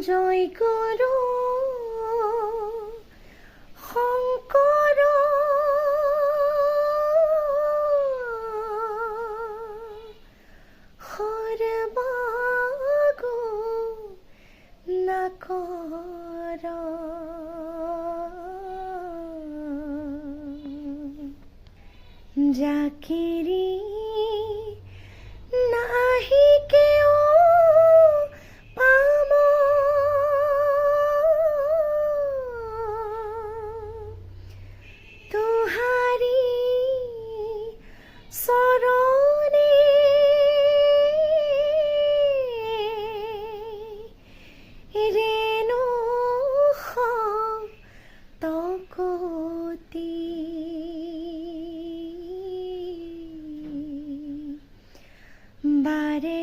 জয় গুৰু শংকৰ সৰ্বগুণাকৰ জাকিৰি নাহি কেও পাম তুহাৰি চৰণে ৰেণু তকতি বাৰে